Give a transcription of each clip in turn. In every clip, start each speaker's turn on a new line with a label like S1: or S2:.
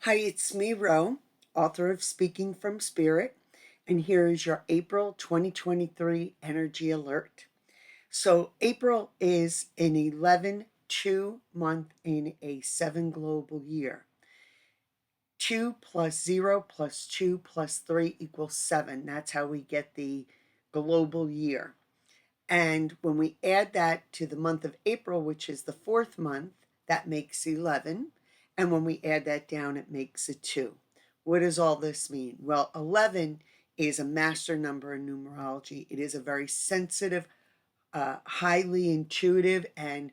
S1: Hi, it's me, Ro, author of Speaking from Spirit, and here is your April 2023 energy alert. So, April is an 11-2 month in a 7 global year. 2 plus 0 plus 2 plus 3 equals 7. That's how we get the global year. And when we add that to the month of April, which is the fourth month, that makes 11. And when we add that down, it makes a 2. What does all this mean? Well, 11 is a master number in numerology. It is a very sensitive, highly intuitive, and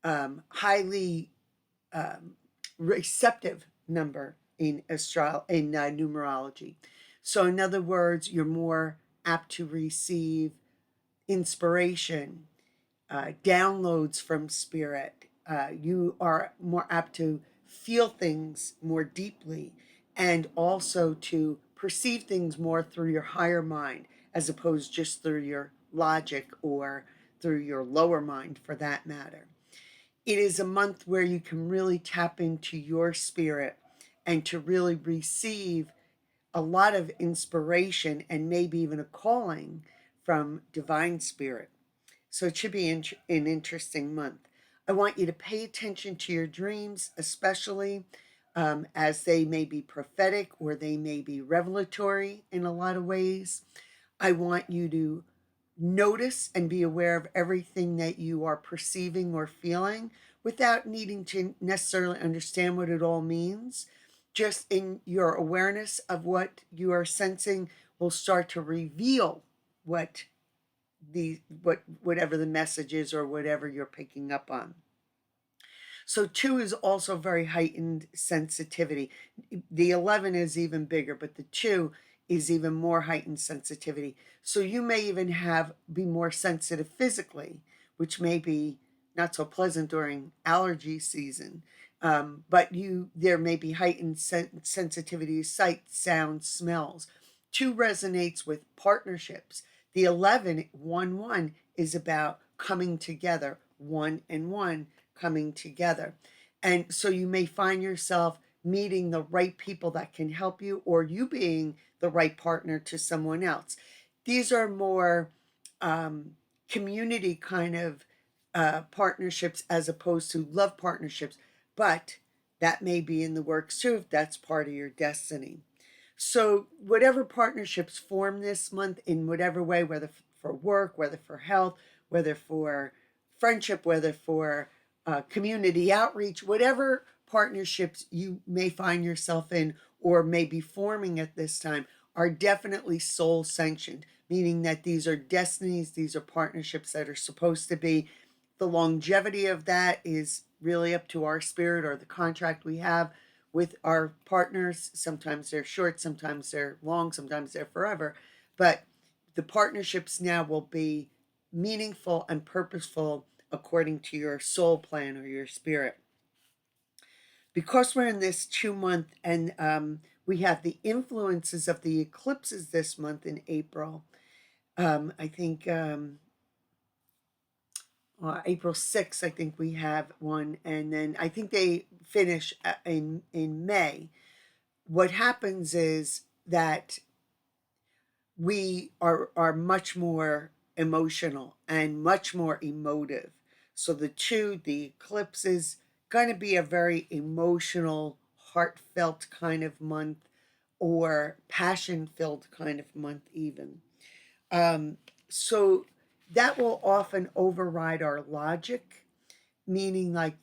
S1: highly receptive number in numerology. So, in other words, you're more apt to receive inspiration, downloads from spirit. You are more apt to feel things more deeply and also to perceive things more through your higher mind as opposed just through your logic or through your lower mind for that matter. It is a month where you can really tap into your spirit and to really receive a lot of inspiration and maybe even a calling from divine spirit. So it should be an interesting month. I want you to pay attention to your dreams, especially as they may be prophetic or they may be revelatory in a lot of ways. I want you to notice and be aware of everything that you are perceiving or feeling without needing to necessarily understand what it all means. Just in your awareness of what you are sensing will start to reveal what whatever the message is or whatever you're picking up on. So 2 is also very heightened sensitivity. The 11 is even bigger, but the 2 is even more heightened sensitivity. So you may even be more sensitive physically, which may be not so pleasant during allergy season. But there may be heightened sensitivity to sight, sound, smells. 2 resonates with partnerships. The 11, 1, 1 is about coming together, 1 and 1 coming together. And so you may find yourself meeting the right people that can help you, or you being the right partner to someone else. These are more community kind of partnerships as opposed to love partnerships, but that may be in the works too if that's part of your destiny. So, whatever partnerships form this month in whatever way, whether for work, whether for health, whether for friendship, whether for community outreach, whatever partnerships you may find yourself in or may be forming at this time, are definitely soul sanctioned, meaning that these are destinies, these are partnerships that are supposed to be. The longevity of that is really up to our spirit or the contract we have with our partners. Sometimes they're short, sometimes they're long, sometimes they're forever. But the partnerships now will be meaningful and purposeful according to your soul plan or your spirit. Because we're in this 2 month and we have the influences of the eclipses this month in April, I think April 6th, I think we have one, and then I think they finish in May. What happens is that we are much more emotional and much more emotive. So the eclipse is going to be a very emotional, heartfelt kind of month, or passion-filled kind of month even. So that will often override our logic, meaning like,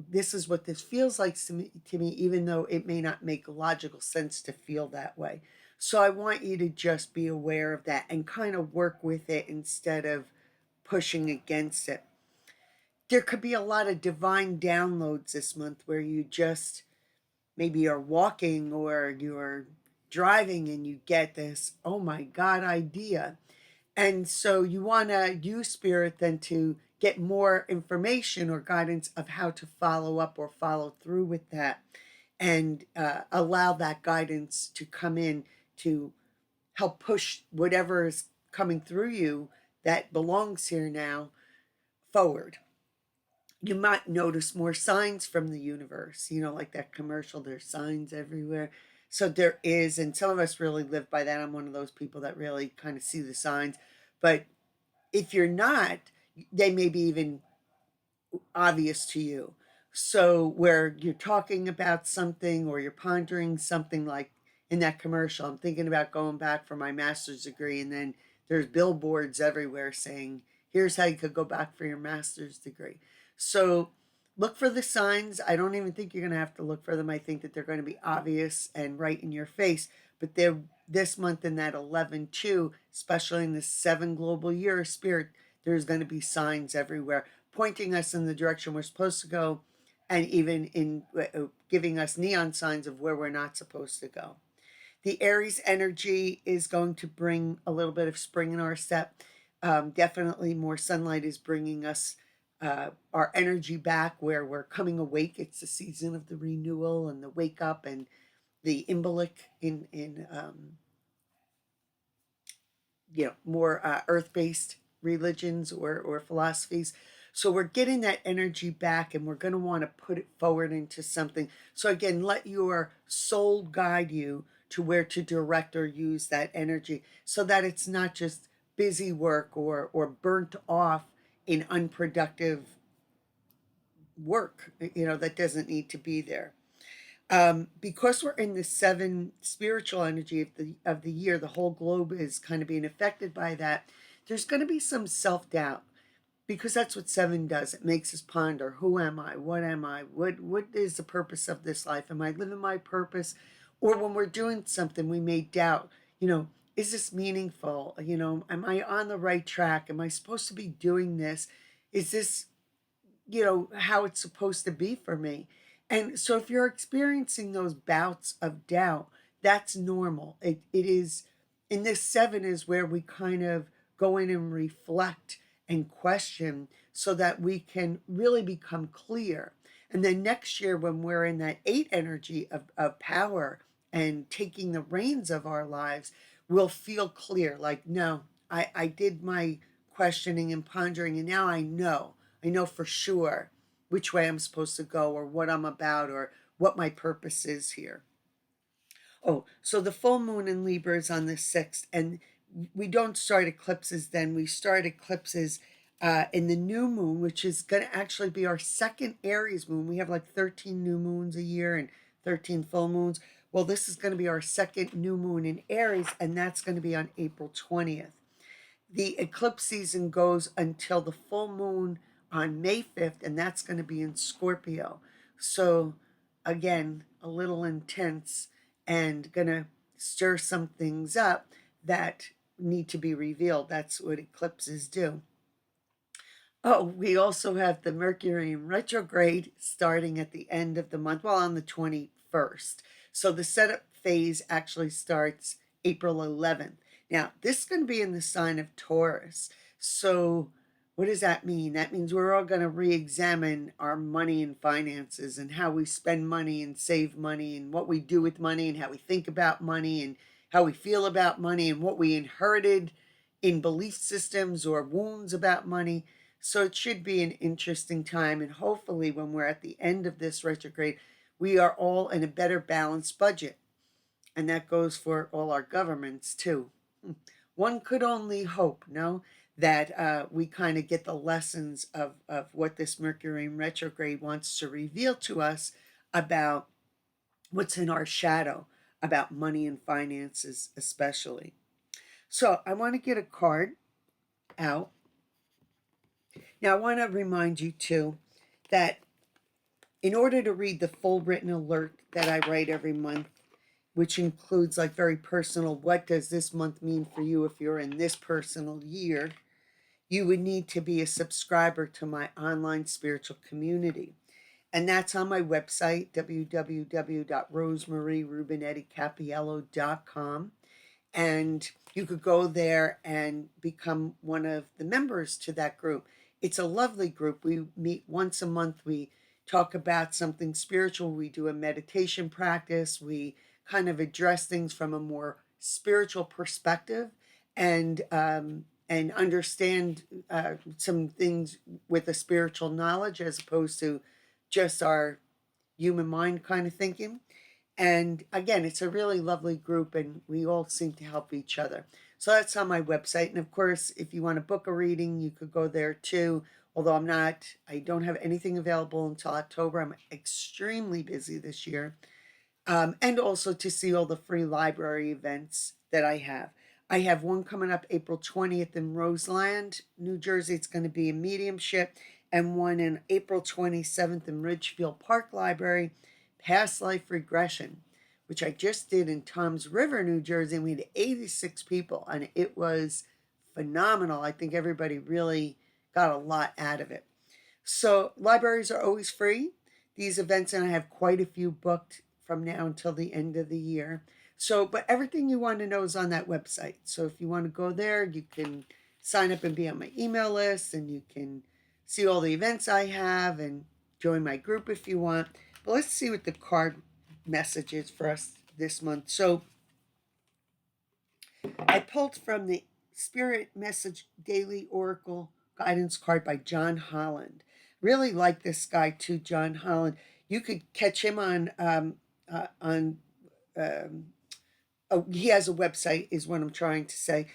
S1: this is what this feels like to me, even though it may not make logical sense to feel that way. So I want you to just be aware of that and kind of work with it instead of pushing against it. There could be a lot of divine downloads this month where you just maybe are walking or you're driving and you get this, oh my God, idea. And so you want to use spirit then to get more information or guidance of how to follow up or follow through with that, and allow that guidance to come in to help push whatever is coming through you that belongs here now forward. You might notice more signs from the universe, like that commercial, there's signs everywhere. So there is, and some of us really live by that. I'm one of those people that really kind of see the signs. But if you're not, they may be even obvious to you. So where you're talking about something or you're pondering something like in that commercial, I'm thinking about going back for my master's degree, and then there's billboards everywhere saying, here's how you could go back for your master's degree. So look for the signs. I don't even think you're going to have to look for them. I think that they're going to be obvious and right in your face. But they're this month in that 11-2, especially in the 7 global year of spirit, there's going to be signs everywhere pointing us in the direction we're supposed to go, and even in giving us neon signs of where we're not supposed to go. The Aries energy is going to bring a little bit of spring in our step. Definitely more sunlight is bringing us our energy back where we're coming awake. It's the season of the renewal and the wake up and the imbolic in more earth-based religions or philosophies. So we're getting that energy back, and we're going to want to put it forward into something. So again, let your soul guide you to where to direct or use that energy, so that it's not just busy work or burnt off in unproductive work, that doesn't need to be there. Because we're in the 7 spiritual energy of the year, the whole globe is kind of being affected by that. There's going to be some self-doubt, because that's what 7 does. It makes us ponder, who am I? What am I? What is the purpose of this life? Am I living my purpose? Or when we're doing something, we may doubt, is this meaningful? Am I on the right track? Am I supposed to be doing this? Is this how it's supposed to be for me? And so if you're experiencing those bouts of doubt, that's normal. It is, in this 7 is where we kind of go in and reflect and question, so that we can really become clear. And then next year, when we're in that 8 energy of power and taking the reins of our lives, we'll feel clear, like, no, I did my questioning and pondering, and now I know for sure which way I'm supposed to go, or what I'm about, or what my purpose is here. Oh, so the full moon in Libra is on the 6th, and we don't start eclipses then. We start eclipses in the new moon, which is going to actually be our second Aries moon. We have like 13 new moons a year and 13 full moons. Well, this is going to be our second new moon in Aries, and that's going to be on April 20th. The eclipse season goes until the full moon on May 5th, and that's going to be in Scorpio. So, again, a little intense and going to stir some things up that need to be revealed. That's what eclipses do. Oh, we also have the Mercury in retrograde starting at the end of the month, well, on the 21st. So the setup phase actually starts April 11th. Now, this is going to be in the sign of Taurus. So what does that mean? That means we're all going to re-examine our money and finances, and how we spend money and save money, and what we do with money, and how we think about money, and how we feel about money, and what we inherited in belief systems or wounds about money. So it should be an interesting time. And hopefully, when we're at the end of this retrograde, we are all in a better balanced budget. And that goes for all our governments, too. One could only hope, no, that we kind of get the lessons of what this Mercury in retrograde wants to reveal to us about what's in our shadow, about money and finances, especially. So I want to get a card out. Now, I want to remind you, too, that in order to read the full written alert that I write every month, which includes like very personal, what does this month mean for you if you're in this personal year, you would need to be a subscriber to my online spiritual community. And that's on my website, www.rosemarierubenetticapiello.com. And you could go there and become one of the members to that group. It's a lovely group. We meet once a month. We talk about something spiritual. We do a meditation practice. We kind of address things from a more spiritual perspective, and and understand some things with a spiritual knowledge as opposed to just our human mind kind of thinking. And again, it's a really lovely group, and we all seem to help each other. So that's on my website. And of course, if you want to book a reading, you could go there too. Although I don't have anything available until October. I'm extremely busy this year. And also to see all the free library events that I have. I have one coming up April 20th in Roseland, New Jersey. It's going to be a mediumship, and one in April 27th in Ridgefield Park Library, Past Life Regression, which I just did in Toms River, New Jersey. And we had 86 people, and it was phenomenal. I think everybody really got a lot out of it. So, libraries are always free. These events, and I have quite a few booked from now until the end of the year. So, but everything you want to know is on that website. So, if you want to go there, you can sign up and be on my email list, and you can see all the events I have and join my group if you want. But let's see what the card message is for us this month. So, I pulled from the Spirit Message Daily Oracle Guidance card by John Holland. Really like this guy too, John Holland. You could catch him on oh, he has a website, is what I'm trying to say.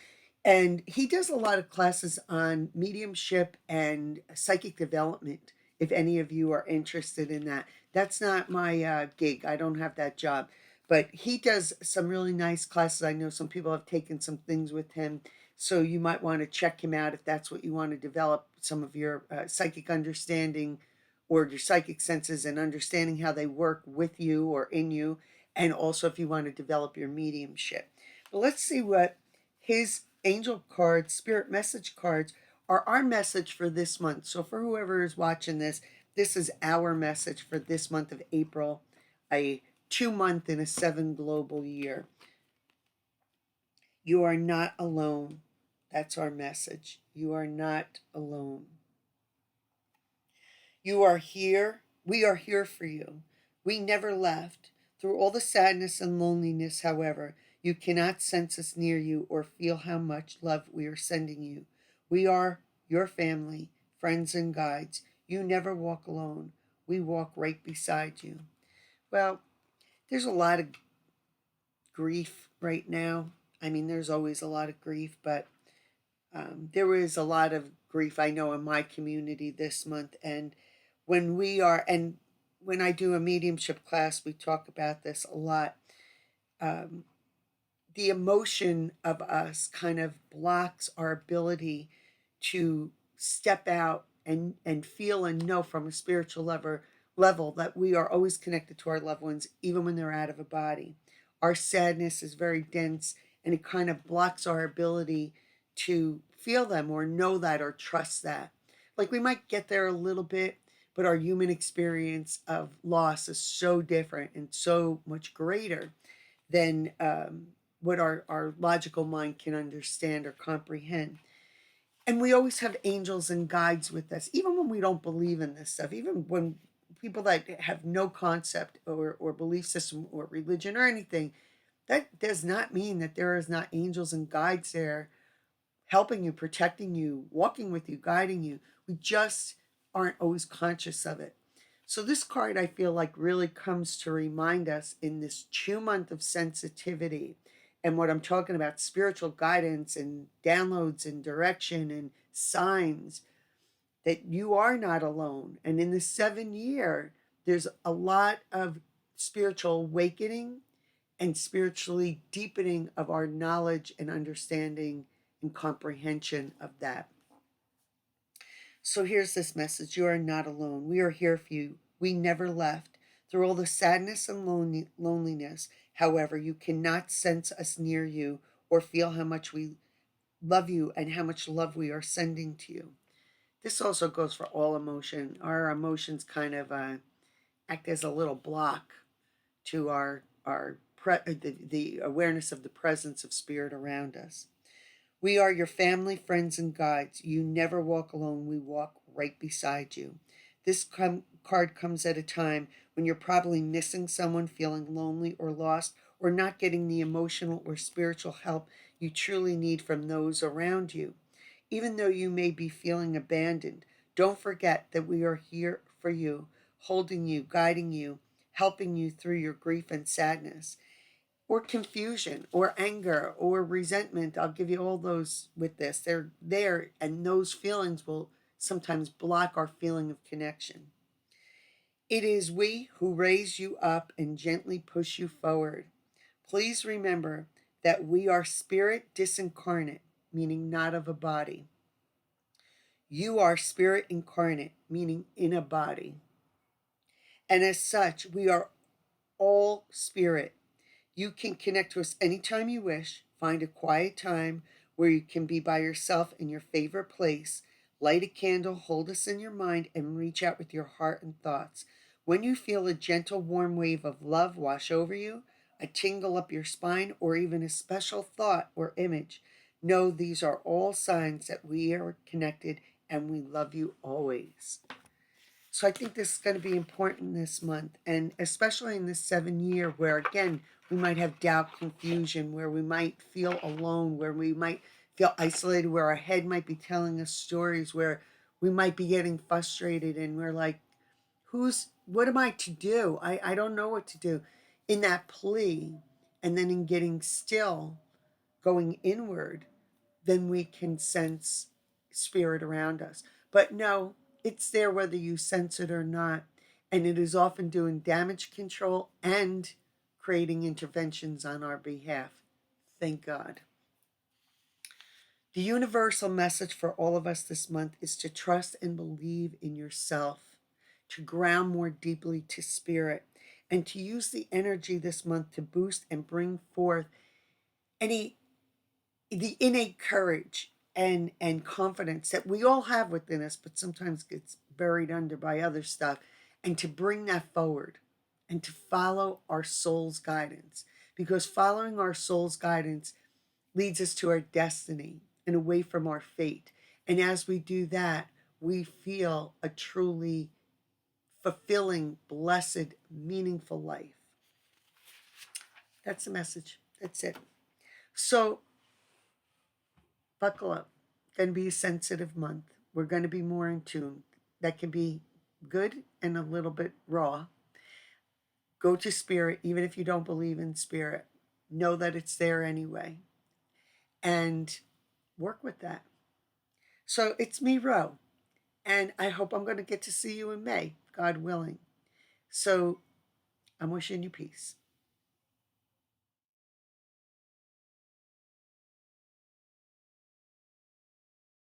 S1: And he does a lot of classes on mediumship and psychic development. If any of you are interested in that, that's not my gig. I don't have that job. But he does some really nice classes. I know some people have taken some things with him. So you might want to check him out if that's what you want to develop some of your psychic understanding or your psychic senses and understanding how they work with you or in you. And also if you want to develop your mediumship. But let's see what his angel cards, spirit message cards, are our message for this month. So for whoever is watching this, this is our message for this month of April, a 2-month in a 7 global year. You are not alone. That's our message. You are not alone. You are here. We are here for you. We never left. Through all the sadness and loneliness, however, you cannot sense us near you or feel how much love we are sending you. We are your family, friends, and guides. You never walk alone. We walk right beside you. Well, there's a lot of grief right now. I mean, there's always a lot of grief, but there is a lot of grief I know in my community this month. And when I do a mediumship class, we talk about this a lot. Um, the emotion of us kind of blocks our ability to step out and feel and know from a spiritual level that we are always connected to our loved ones, even when they're out of a body. Our sadness is very dense, and it kind of blocks our ability to feel them or know that or trust that. Like we might get there a little bit, but our human experience of loss is so different and so much greater than what our logical mind can understand or comprehend. And we always have angels and guides with us, even when we don't believe in this stuff, even when people that have no concept or belief system or religion or anything, that does not mean that there is not angels and guides there helping you, protecting you, walking with you, guiding you. We just aren't always conscious of it. So this card, I feel like, really comes to remind us in this 2 month of sensitivity and what I'm talking about, spiritual guidance and downloads and direction and signs, that you are not alone. And in the 7 year, there's a lot of spiritual awakening and spiritually deepening of our knowledge and understanding and comprehension of that. So here's this message. You are not alone. We are here for you. We never left. Through all the sadness and loneliness, however, you cannot sense us near you or feel how much we love you and how much love we are sending to you. This also goes for all emotion. Our emotions kind of act as a little block to the awareness of the presence of spirit around us. We are your family, friends, and guides. You never walk alone. We walk right beside you. This card comes at a time when you're probably missing someone, feeling lonely or lost, or not getting the emotional or spiritual help you truly need from those around you. Even though you may be feeling abandoned, don't forget that we are here for you, holding you, guiding you, helping you through your grief and sadness, or confusion, or anger, or resentment. I'll give you all those with this. They're there, and those feelings will sometimes block our feeling of connection. It is we who raise you up and gently push you forward. Please remember that we are spirit disincarnate, meaning not of a body. You are spirit incarnate, meaning in a body. And as such, we are all spirit. You can connect to us anytime you wish. Find a quiet time where you can be by yourself in your favorite place. Light a candle, hold us in your mind, and reach out with your heart and thoughts. When you feel a gentle, warm wave of love wash over you, a tingle up your spine, or even a special thought or image, know these are all signs that we are connected and we love you always. So I think this is going to be important this month, and especially in this 7 year where, again, we might have doubt, confusion, where we might feel alone, where we might feel isolated, where our head might be telling us stories, where we might be getting frustrated and we're like, what am I to do? I don't know what to do. In that plea, and then in getting still, going inward, then we can sense spirit around us. But no, it's there whether you sense it or not. And it is often doing damage control and creating interventions on our behalf. Thank God. The universal message for all of us this month is to trust and believe in yourself, to ground more deeply to spirit, and to use the energy this month to boost and bring forth any the innate courage and confidence that we all have within us, but sometimes gets buried under by other stuff, and to bring that forward and to follow our soul's guidance, because following our soul's guidance leads us to our destiny and away from our fate. And as we do that, we feel a truly fulfilling, blessed, meaningful life. That's the message. That's it. So buckle up. Going to be a sensitive month. We're going to be more in tune. That can be good and a little bit raw. Go to spirit, even if you don't believe in spirit. Know that it's there anyway. And work with that. So it's me, Ro. And I hope I'm going to get to see you in May, God willing. So I'm wishing you peace.